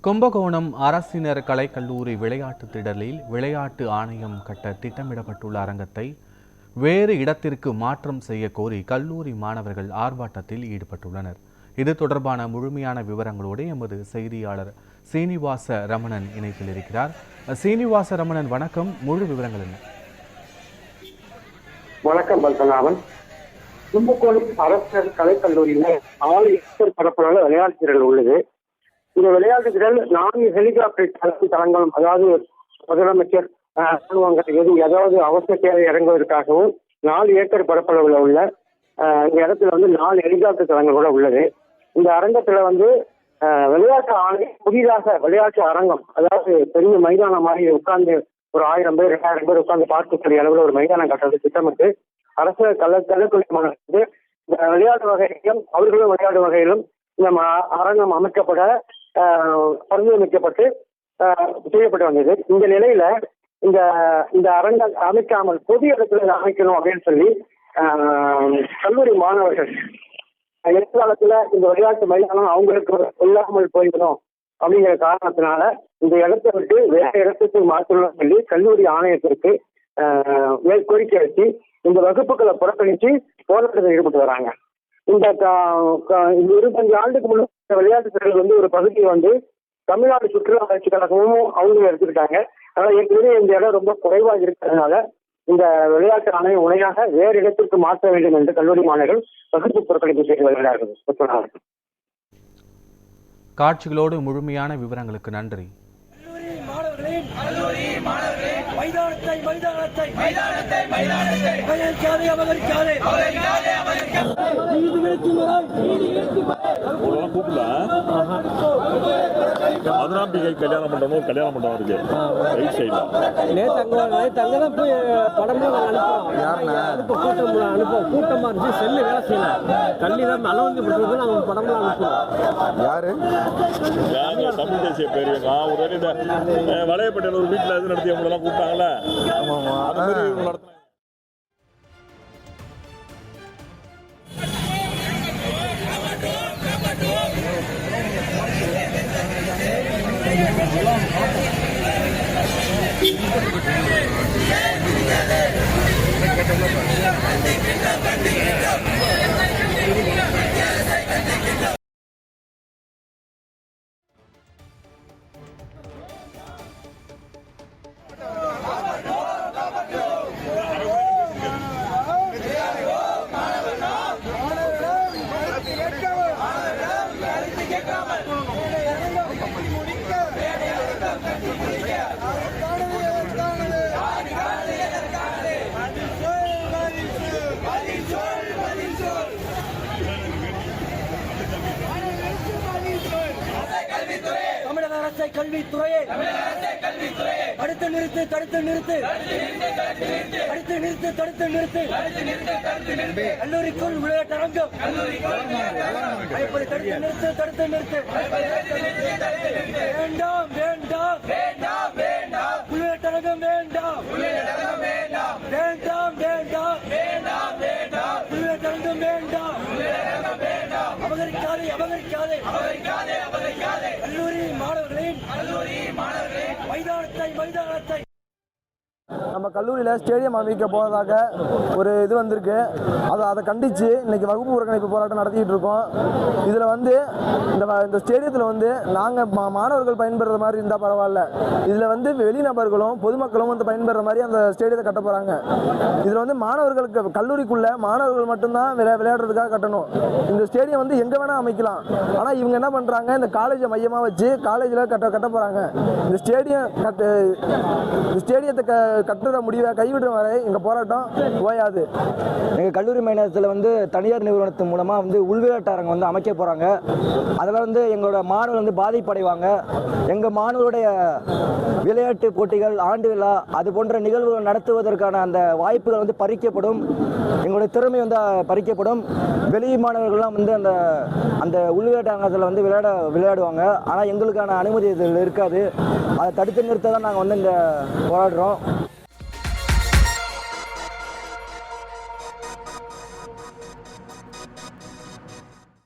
கும்பகோணம் அரசினர் கலைக்கல்லூரி விளையாட்டு திடலில் விளையாட்டு ஆணையம் கட்ட திட்டமிடப்பட்டுள்ள அரங்கத்தை வேறு இடத்திற்கு மாற்றம் செய்ய கோரி கல்லூரி மாணவர்கள் ஆர்ப்பாட்டத்தில் ஈடுபட்டுள்ளனர். இது தொடர்பான முழுமையான விவரங்களோடு எமது செய்தியாளர் சீனிவாச ரமணன் இணைப்பில் இருக்கிறார். சீனிவாச ரமணன், வணக்கம். முழு விவரங்கள் என்ன? வணக்கம் பத்மநாபன். கும்பகோணம் அரசர் கலைக்கல்லூரியில் 6 ஏக்கர் பரப்பளவு விளையாட்டு திடல் உள்ளது. இந்த விளையாட்டு திடல் 4 ஹெலிகாப்டர் தளங்களும், அதாவது முதலமைச்சர் ஏதாவது அவசர தேவை இறங்குவதற்காகவும் 4 ஏக்கர் பரப்பளவுல உள்ள இந்த இடத்துல 4 ஹெலிகாப்டர் தளங்கள் கூட உள்ளது. இந்த அரங்கத்துல விளையாட்டு ஆணையம் புதிதாக விளையாட்டு அரங்கம், அதாவது பெரிய மைதானம் மாதிரி உட்கார்ந்து ஒரு 1000 பேர் 2000 பேர் உட்கார்ந்து பார்க்கக்கூடிய அளவில் ஒரு மைதானம் கட்டுறது திட்டமிட்டு அரசு கலைக்கல்லூரி மாணவர்களுக்கு விளையாட்டு வகையிலும் அவர்களும் விளையாட்டு வகையிலும் இந்த அரங்கம் அமைக்கப்பட பரிந்துரைக்கப்பட்டு செய்யப்பட்டு வந்தது. இந்த நிலையில இந்த அரங்கம் அமைக்காமல் பொது இடத்துல அமைக்கணும் அப்படின்னு சொல்லி கல்லூரி மாணவர்கள் எதிர்காலத்துல இந்த விளையாட்டு மைதானம் அவங்களுக்கு இல்லாமல் போயிடணும் அப்படிங்கிற காரணத்தினால இந்த இடத்தை விட்டு வேற இடத்துக்கு மாற்றணும்னு சொல்லி கல்லூரி ஆணையத்திற்கு கோரிக்கை வச்சு இந்த வகுப்புகளை புறக்கணிச்சு போராட்டத்தில் ஈடுபட்டு வராங்க. இந்த 25 ஆண்டுக்கு முன்னாடி விளையாட்டு திடல் ஒரு பகுதியை தமிழ்நாடு சுற்றுலா வளர்ச்சி கழகமும் அவங்க எடுத்துக்கிட்டாங்க. அதனால ஏற்கனவே இந்த இடம் ரொம்ப குறைவாக இருக்கிறதுனால இந்த விளையாட்டு ஆணையம் உணையாக வேறு இடத்திற்கு மாற்ற வேண்டும் என்று கல்லூரி மாணவர்கள் வகுப்பு புறக்கணிப்பு செய்து வருகிறார்கள். காட்சிகளோடு முழுமையான விவரங்களுக்கு நன்றி. கல்யாண மண்டபம் இருக்கு. கூட்டமா இருந்துச்சு, செல்லு வேலை செய்யல, கல்லிதான் அளவுந்து படம்லாம் அனுப்புவோம். யாரு தமிழ் தேசிய பேர் வளையப்பட்டியில் ஒரு வீட்டில் எது நடத்தி அவங்களெல்லாம் கூப்பிட்டாங்களே, அது மாதிரி இவங்க நடத்தினாங்க. கல்வித்துறையை தடுத்து நிறுத்து, தடுத்து நிறுத்து, தடுத்து நிறுத்து, தடுத்து நிறுத்து. கல்லூரிக்குள் விளையாட்டு அரங்கம் தடுத்து நிறுத்து, தடுத்து நிறுத்து. வேண்டாம், வேண்டாம், வேண்டாம், வேண்டாம். விளையாட்டு அரங்கம் வேண்டாம், வேண்டாம், வேண்டாம், வேண்டாம், வேண்டாம். விளையாட்டு அரங்கம் வேண்டாம். அபகரிக்காதே, அபகரிக்காதே, அபகரிக்காதே, அபகரிக்காதே. கல்லூரி மாணவர்களின் மைதானத்தை நம்ம கல்லூரியில் ஸ்டேடியம் அமைக்க போவதாக ஒரு இது வந்திருக்கு. அதை கண்டித்து இன்றைக்கி வகுப்பு புறக்கணிப்பு போராட்டம் நடத்திக்கிட்டு இருக்கோம். இதில் இந்த ஸ்டேடியத்தில் நாங்கள் மாணவர்கள் பயன்பெறுற மாதிரி இருந்தால் பரவாயில்ல, இதில் வெளிநபர்களும் பொதுமக்களும் பயன்பெறுற மாதிரி அந்த ஸ்டேடியத்தை கட்ட போகிறாங்க. இதில் மாணவர்களுக்கு கல்லூரிக்குள்ளே மாணவர்கள் மட்டும்தான் விளையாடுறதுக்காக கட்டணும். இந்த ஸ்டேடியம் எங்கே வேணால் அமைக்கலாம். ஆனால் இவங்க என்ன பண்ணுறாங்க, இந்த காலேஜை மையமாக வச்சு காலேஜில் கட்ட போகிறாங்க. இந்த ஸ்டேடியத்தை கட்டுற முடிவை கைவிடுற வரை எங்கள் போராட்டம் ஓயாது. எங்கள் கல்லூரி மைதானத்தில் தனியார் நிறுவனத்தின் மூலமாக உள்விளையாட்டு அரங்கம் அமைக்க போகிறாங்க. அதில் எங்களோட மாணவர்கள் பாதிப்படைவாங்க. எங்கள் மாணவர்களுடைய விளையாட்டு போட்டிகள், ஆண்டு விழா, அது போன்ற நிகழ்வுகள் நடத்துவதற்கான அந்த வாய்ப்புகள் பறிக்கப்படும். எங்களுடைய திறமை பறிக்கப்படும். வெளி மாணவர்கள்லாம் அந்த அந்த உள்விளையாட்டு அரங்கத்தில் விளையாடுவாங்க. ஆனால் எங்களுக்கான அனுமதி இதில் இருக்காது. அதை தடுத்து நிறுத்த தான் நாங்கள் இந்த போராடுறோம்.